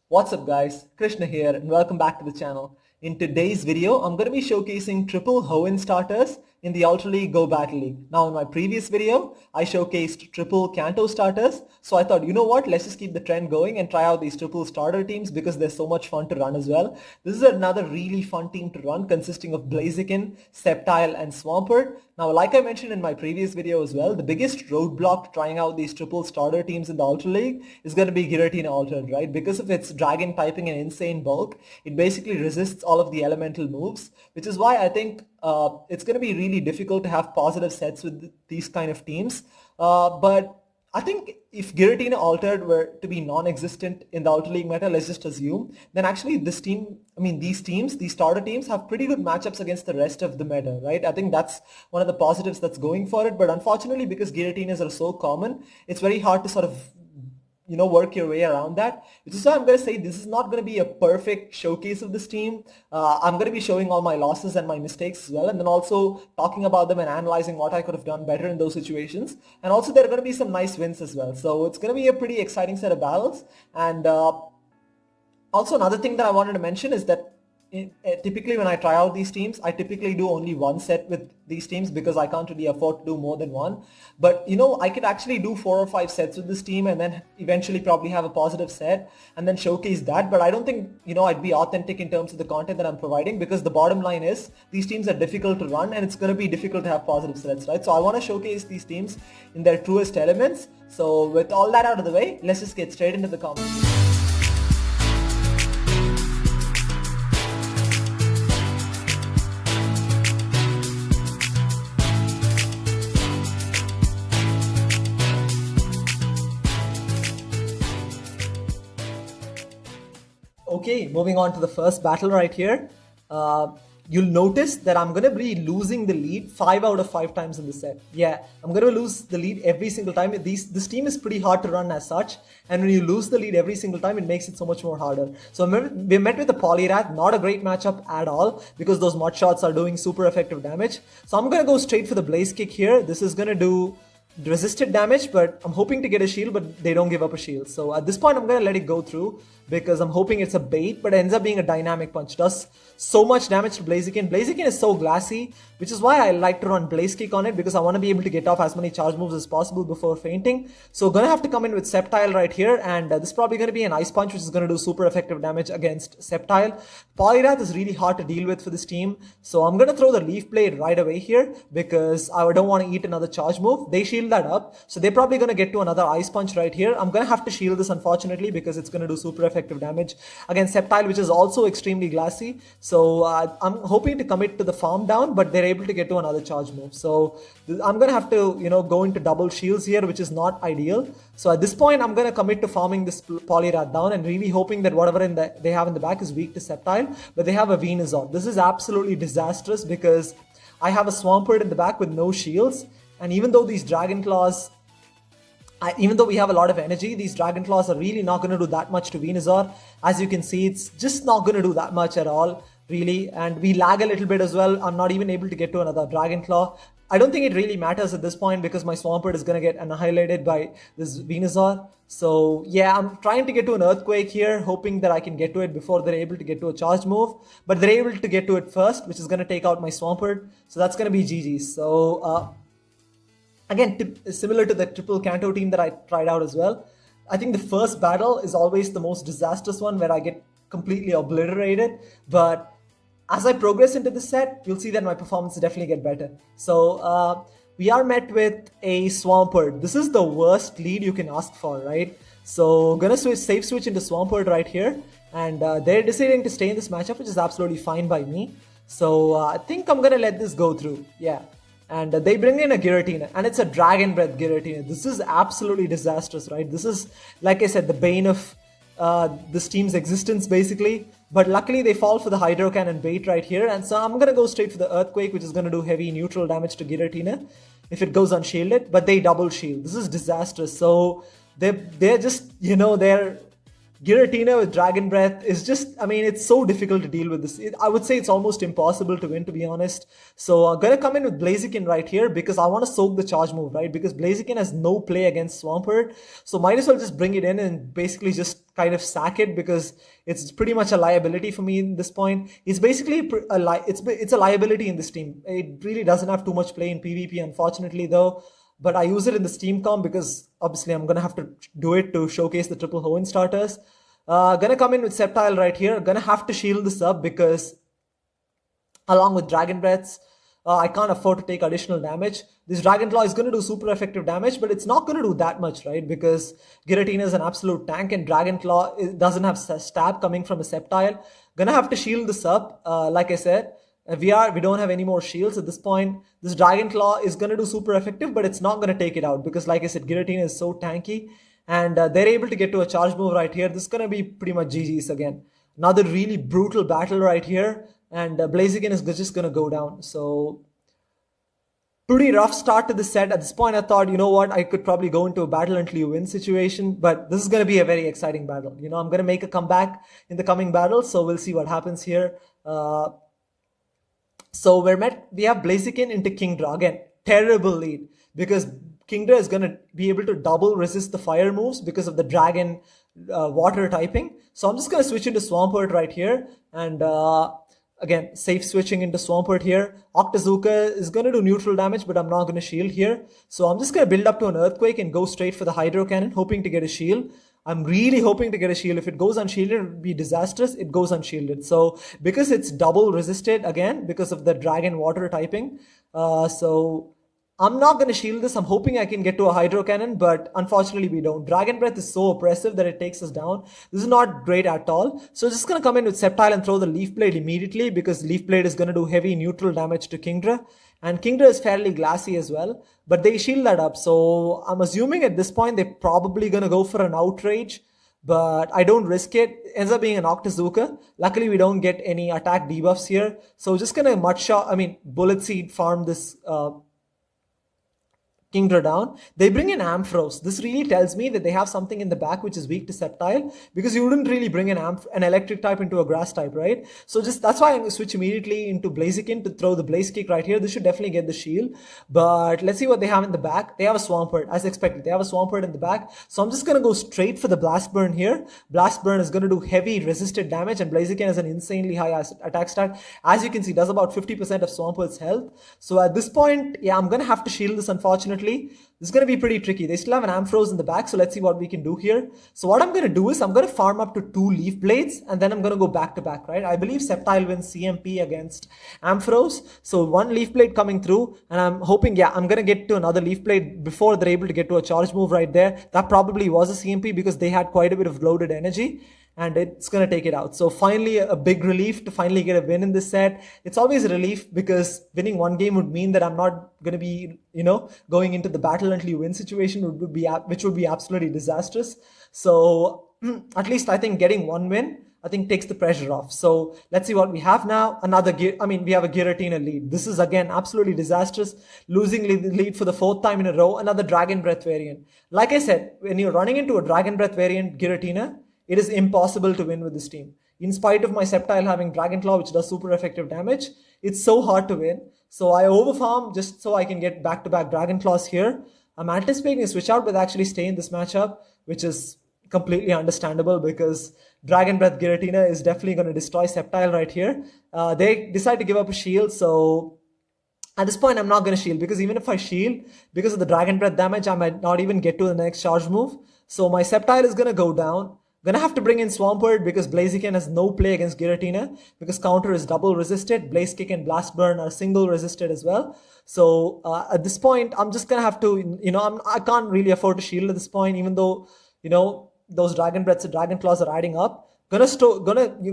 What's up guys, Krishna here and welcome back to the channel. In today's video, I'm going to be showcasing triple Hoenn starters in the Ultra League Go Battle League. Now in my previous video, I showcased triple Kanto starters. So I thought, you know what, let's just keep the trend going and try out these triple starter teams because they're so much fun to run as well. This is another really fun team to run consisting of Blaziken, Sceptile and Swampert. Now like I mentioned in my previous video as well, the biggest roadblock to trying out these triple starter teams in the Ultra League is going to be Giratina Altered, right? Because of its dragon typing and insane bulk, it basically resists all of the elemental moves, which is why I think it's going to be really difficult to have positive sets with these kind of teams. But I think if Giratina Altered were to be non-existent in the Ultra League meta, let's just assume, then actually these starter teams have pretty good matchups against the rest of the meta, right? I think that's one of the positives that's going for it. But unfortunately, because Giratinas are so common, it's very hard to sort of work your way around that, which is why I'm going to say this is not going to be a perfect showcase of this team. I'm going to be showing all my losses and my mistakes as well, and then also talking about them and analyzing what I could have done better in those situations. And also there are going to be some nice wins as well. So it's going to be a pretty exciting set of battles. And also another thing that I wanted to mention is that typically when I try out these teams, I typically do only one set with these teams because I can't really afford to do more than one. But I could actually do 4 or 5 sets with this team and then eventually probably have a positive set and then showcase that. But I don't think I'd be authentic in terms of the content that I'm providing, because the bottom line is these teams are difficult to run and it's going to be difficult to have positive sets, right? So I want to showcase these teams in their truest elements. So with all that out of the way, let's just get straight into the comments. Okay, moving on to the first battle right here. You'll notice that I'm going to be losing the lead 5 out of 5 times in the set. Yeah, I'm going to lose the lead every single time. This team is pretty hard to run as such. And when you lose the lead every single time, it makes it so much more harder. So we met with the Poliwrath, not a great matchup at all because those mud shots are doing super effective damage. So I'm going to go straight for the Blaze Kick here. This is going to do resisted damage, but I'm hoping to get a shield, but they don't give up a shield. So at this point, I'm going to let it go through because I'm hoping it's a bait, but it ends up being a dynamic punch. Does so much damage to Blaziken. Blaziken is so glassy, which is why I like to run Blaze Kick on it, because I want to be able to get off as many charge moves as possible before fainting. So going to have to come in with Sceptile right here, and this is probably going to be an Ice Punch, which is going to do super effective damage against Sceptile. Poliwrath is really hard to deal with for this team, so I'm going to throw the Leaf Blade right away here because I don't want to eat another charge move. They shield that up, so they're probably going to get to another Ice Punch right here. I'm going to have to shield this, unfortunately, because it's going to do super effective damage against Sceptile, which is also extremely glassy. So I'm hoping to commit to the farm down, but they're able to get to another charge move. So I'm going to have to go into double shields here, which is not ideal. So at this point, I'm going to commit to farming this Poliwrath down and really hoping that whatever they have in the back is weak to Sceptile, but they have a Venusaur. This is absolutely disastrous because I have a Swampert in the back with no shields, and even though these Dragon Claws, even though we have a lot of energy, these Dragon Claws are really not going to do that much to Venusaur. As you can see, it's just not going to do that much at all, really. And we lag a little bit as well. I'm not even able to get to another Dragon Claw. I don't think it really matters at this point because my Swampert is going to get annihilated by this Venusaur. So yeah, I'm trying to get to an Earthquake here, hoping that I can get to it before they're able to get to a charge move. But they're able to get to it first, which is going to take out my Swampert. So that's going to be GG's. So again, similar to the triple Kanto team that I tried out as well, I think the first battle is always the most disastrous one where I get completely obliterated. But as I progress into the set, you'll see that my performance will definitely get better. So we are met with a Swampert. This is the worst lead you can ask for, right? So gonna safe switch into Swampert right here. And they're deciding to stay in this matchup, which is absolutely fine by me. So I think I'm gonna let this go through. Yeah. And they bring in a Giratina, and it's a Dragon Breath Giratina. This is absolutely disastrous, right? This is, like I said, the bane of this team's existence, basically. But luckily, they fall for the Hydro Cannon bait right here. And so I'm going to go straight for the Earthquake, which is going to do heavy neutral damage to Giratina if it goes unshielded. But they double shield. This is disastrous. So they're just, they're Giratina with Dragon Breath is just, I mean, it's so difficult to deal with this. I would say it's almost impossible to win, to be honest. So I'm going to come in with Blaziken right here because I want to soak the charge move, right? Because Blaziken has no play against Swampert. So might as well just bring it in and basically just kind of sack it because it's pretty much a liability for me in this point. It's basically it's a liability in this team. It really doesn't have too much play in PvP, unfortunately, though. But I use it in the Steam comp because obviously I'm going to have to do it to showcase the triple Hoenn starters. Gonna come in with Sceptile right here. Gonna have to shield this up because along with Dragon Breaths, I can't afford to take additional damage. This Dragon Claw is going to do super effective damage, but it's not going to do that much, right? Because Giratina is an absolute tank and Dragon Claw doesn't have stab coming from a Sceptile. Gonna have to shield this up, like I said. We don't have any more shields at this point. This Dragon Claw is going to do super effective, but it's not going to take it out because, like I said, Giratina is so tanky. And they're able to get to a charge move right here. This is going to be pretty much GG's again. Another really brutal battle right here. And Blaziken is just going to go down. So, pretty rough start to the set. At this point, I thought, you know what, I could probably go into a battle until you win situation. But this is going to be a very exciting battle. You know, I'm going to make a comeback in the coming battle. So, we'll see what happens here. So we have Blaziken into Kingdra. Again, terrible lead because Kingdra is going to be able to double resist the fire moves because of the dragon water typing. So I'm just going to switch into Swampert right here. And again, safe switching into Swampert here. Octazooka is going to do neutral damage, but I'm not going to shield here. So I'm just going to build up to an Earthquake and go straight for the Hydro Cannon, hoping to get a shield. I'm really hoping to get a shield. If it goes unshielded, it would be disastrous. It goes unshielded. So because it's double resisted again, because of the dragon water typing. So I'm not going to shield this. I'm hoping I can get to a Hydro Cannon, but unfortunately we don't. Dragon Breath is so oppressive that it takes us down. This is not great at all. So just going to come in with Sceptile and throw the Leaf Blade immediately because Leaf Blade is going to do heavy neutral damage to Kingdra. And Kingdra is fairly glassy as well, but they shield that up. So I'm assuming at this point they're probably going to go for an Outrage, but I don't risk it. It ends up being an Octazooka. Luckily, we don't get any attack debuffs here. So just going to Bullet Seed farm this Kingdra down. They bring in Ampharos. This really tells me that they have something in the back which is weak to Sceptile because you wouldn't really bring an electric type into a grass type, right? So just that's why I'm going to switch immediately into Blaziken to throw the Blaze Kick right here. This should definitely get the shield. But let's see what they have in the back. They have a Swampert, as expected. They have a Swampert in the back. So I'm just going to go straight for the Blast Burn here. Blast Burn is going to do heavy resisted damage and Blaziken has an insanely high attack stat. As you can see, does about 50% of Swampert's health. So at this point, yeah, I'm going to have to shield this, unfortunately. This is going to be pretty tricky. They still have an Ampharos in the back, so let's see what we can do here. So what I'm going to do is I'm going to farm up to 2 Leaf Blades and then I'm going to go back to back, right? I believe Sceptile wins CMP against Ampharos. So 1 Leaf Blade coming through and I'm hoping, yeah, I'm going to get to another Leaf Blade before they're able to get to a charge move right there. That probably was a CMP because they had quite a bit of loaded energy. And it's going to take it out. So finally, a big relief to finally get a win in this set. It's always a relief because winning one game would mean that I'm not going to be, going into the battle until you win situation, which would be absolutely disastrous. So at least I think getting one win, I think takes the pressure off. So let's see what we have now. We have a Giratina lead. This is again absolutely disastrous. Losing the lead for the 4th time in a row. Another Dragon Breath variant. Like I said, when you're running into a Dragon Breath variant Giratina, it is impossible to win with this team. In spite of my Sceptile having Dragon Claw, which does super effective damage, it's so hard to win. So I overfarm just so I can get back-to-back Dragon Claws here. I'm anticipating a switch out, but actually stay in this matchup, which is completely understandable because Dragon Breath Giratina is definitely going to destroy Sceptile right here. They decide to give up a shield, so at this point I'm not going to shield because even if I shield, because of the Dragon Breath damage, I might not even get to the next charge move. So my Sceptile is going to go down. Gonna have to bring in Swampert because Blaziken has no play against Giratina because counter is double resisted. Blaze Kick and Blast Burn are single resisted as well. So at this point, I'm just gonna have to, I can't really afford to shield at this point, even though, those Dragon Breaths and Dragon Claws are adding up. Gonna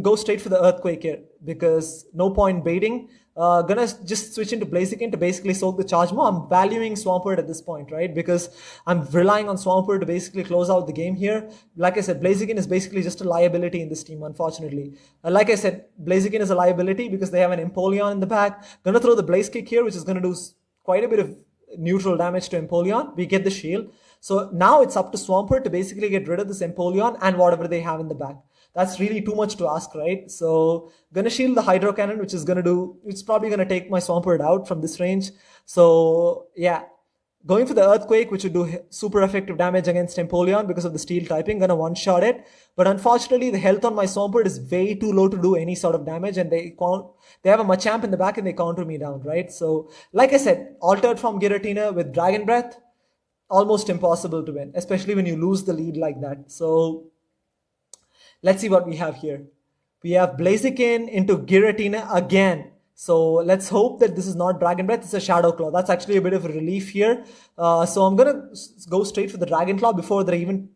go straight for the Earthquake here because no point baiting. Gonna just switch into Blaziken to basically soak the charge more. I'm valuing Swampert at this point, right? Because I'm relying on Swampert to basically close out the game here. Like I said, Blaziken is basically just a liability in this team, unfortunately. Like I said, Blaziken is a liability because they have an Empoleon in the back. Gonna throw the Blaze Kick here, which is gonna do quite a bit of neutral damage to Empoleon. We get the shield. So now it's up to Swampert to basically get rid of this Empoleon and whatever they have in the back. That's really too much to ask, right? So gonna shield the Hydro Cannon, which is it's probably gonna take my Swampert out from this range. So yeah, going for the Earthquake, which would do super effective damage against Empoleon because of the Steel typing, gonna one-shot it. But unfortunately, the health on my Swampert is way too low to do any sort of damage, and they have a Machamp in the back and they counter me down, right? So, like I said, Altered from Giratina with Dragon Breath, almost impossible to win, especially when you lose the lead like that. So, let's see what we have here. We have Blaziken into Giratina again. So let's hope that this is not Dragon Breath, it's a Shadow Claw. That's actually a bit of a relief here. So I'm gonna go straight for the Dragon Claw before they're even,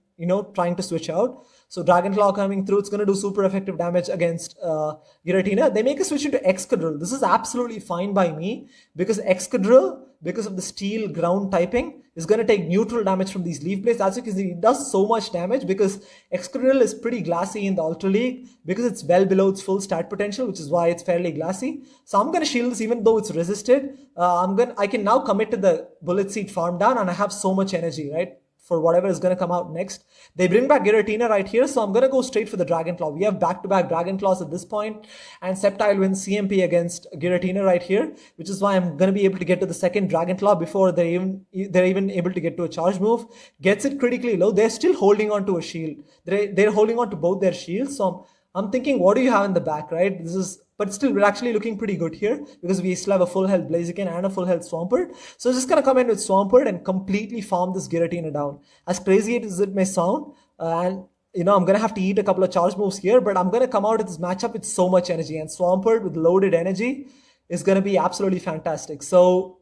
trying to switch out. So Dragon Claw coming through, it's gonna do super effective damage against Giratina. They make a switch into Excadrill. This is absolutely fine by me because Excadrill, because of the Steel ground typing, is going to take neutral damage from these Leaf Blades. As you can see, it does so much damage because Excadrill is pretty glassy in the Ultra League because it's well below its full stat potential, which is why it's fairly glassy. So I'm going to shield this even though it's resisted. I can now commit to the Bullet Seed farm down and I have so much energy, right? For whatever is going to come out next. They bring back Giratina right here, so I'm going to go straight for the Dragon Claw. We have back-to-back Dragon Claws at this point, and Sceptile wins CMP against Giratina right here, which is why I'm going to be able to get to the second Dragon Claw before they're even able to get to a charge move. Gets it critically low. They're still holding on to a shield. They're holding on to both their shields, so I'm thinking, what do you have in the back, right? But still, we're actually looking pretty good here because we still have a full health Blaziken and a full health Swampert. So just gonna come in with Swampert and completely farm this Giratina down. As crazy as it may sound, and I'm gonna have to eat a couple of charge moves here, but I'm gonna come out of this matchup with so much energy, and Swampert with loaded energy is gonna be absolutely fantastic. So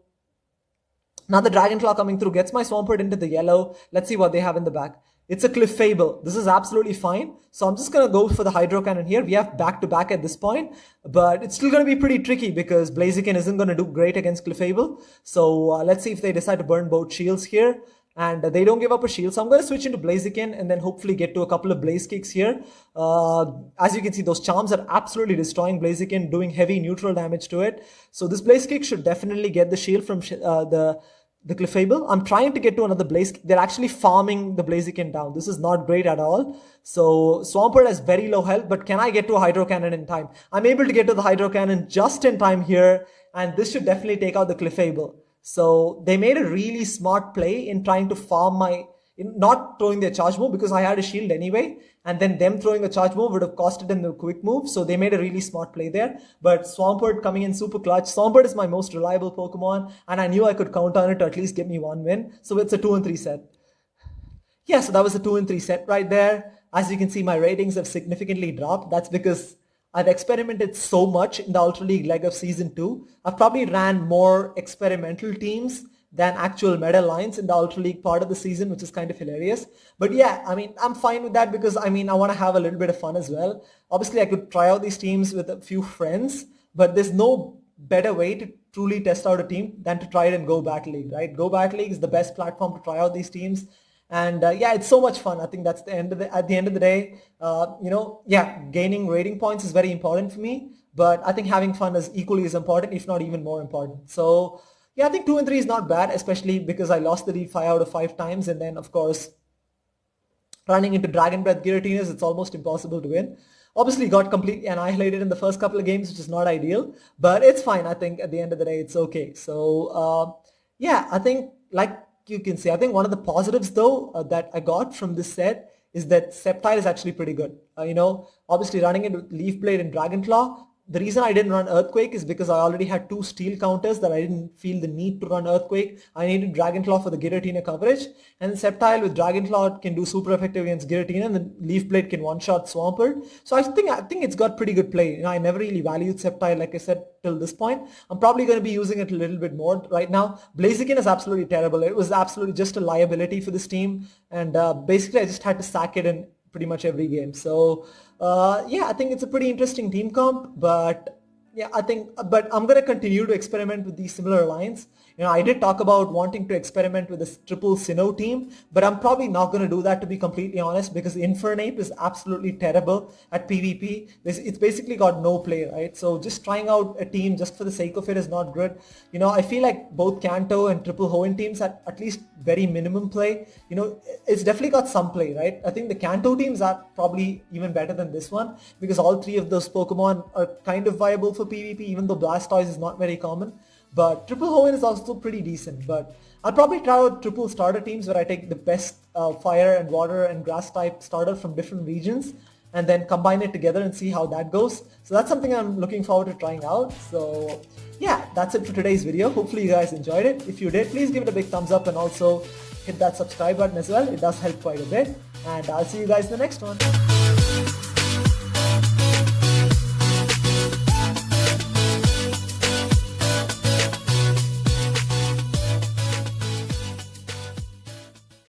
now the Dragon Claw coming through gets my Swampert into the yellow. Let's see what they have in the back. It's a Clefable. This is absolutely fine. So I'm just going to go for the Hydro Cannon here. We have back-to-back at this point, but it's still going to be pretty tricky because Blaziken isn't going to do great against Clefable. So let's see if they decide to burn both shields here. And they don't give up a shield. So I'm going to switch into Blaziken and then hopefully get to a couple of Blaze Kicks here. As you can see, those charms are absolutely destroying Blaziken, doing heavy neutral damage to it. So this Blaze Kick should definitely get the shield from the Clefable. I'm trying to get to another Blaze. They're actually farming the Blaziken down. This is not great at all. So Swampert has very low health, but can I get to a Hydro Cannon in time? I'm able to get to the Hydro Cannon just in time here, and this should definitely take out the Clefable. So they made a really smart play in trying to farm not throwing their charge move because I had a shield anyway, and then them throwing a charge move would have costed them the quick move, so they made a really smart play there. But Swampert coming in super clutch. Swampert is my most reliable Pokemon, and I knew I could count on it to at least get me one win, so it's a 2-3 set. Yeah, so that was a 2-3 set right there. As you can see, my ratings have significantly dropped. That's because I've experimented so much in the Ultra League leg of Season 2. I've probably ran more experimental teams than actual meta lines in the Ultra League part of the season, which is kind of hilarious. But yeah, I'm fine with that because, I want to have a little bit of fun as well. Obviously, I could try out these teams with a few friends, but there's no better way to truly test out a team than to try it in Go Battle League, right? Go Battle League is the best platform to try out these teams. And yeah, it's so much fun. I think that's at the end of the day, gaining rating points is very important for me, but I think having fun is equally as important, if not even more important. So yeah, I think 2-3 is not bad, especially because I lost the lead 5 out of 5 times. And then, of course, running into Dragon Breath Giratinas, it's almost impossible to win. Obviously, got completely annihilated in the first couple of games, which is not ideal. But it's fine. I think at the end of the day, it's okay. So, yeah, I think, like you can see, I think one of the positives, though, that I got from this set is that Sceptile is actually pretty good. Obviously, running into Leaf Blade and Dragon Claw, the reason I didn't run Earthquake is because I already had 2 steel counters that I didn't feel the need to run Earthquake. I needed Dragon Claw for the Giratina coverage, and Sceptile with Dragon Claw can do super effective against Giratina, and the Leaf Blade can one-shot Swampert. So I think it's got pretty good play. I never really valued Sceptile, like I said, till this point. I'm probably going to be using it a little bit more right now. Blaziken is absolutely terrible. It was absolutely just a liability for this team, and basically I just had to sack it in pretty much every game. So yeah, I think it's a pretty interesting team comp, but yeah, but I'm going to continue to experiment with these similar lines I did talk about wanting to experiment with this triple Sinnoh team, but I'm probably not going to do that, to be completely honest, because Infernape is absolutely terrible at PvP. It's basically got no play, right? So just trying out a team just for the sake of it is not good. I feel like both Kanto and triple Hoenn teams at least very minimum play. It's definitely got some play, right? I think the Kanto teams are probably even better than this one, because all three of those Pokemon are kind of viable for PvP, even though Blastoise is not very common. But triple Hoenn is also pretty decent. But I'll probably try out triple starter teams where I take the best fire and water and grass type starter from different regions and then combine it together and see how that goes. So that's something I'm looking forward to trying out. So yeah, that's it for today's video. Hopefully you guys enjoyed it. If you did, please give it a big thumbs up and also hit that subscribe button as well. It does help quite a bit. And I'll see you guys in the next one.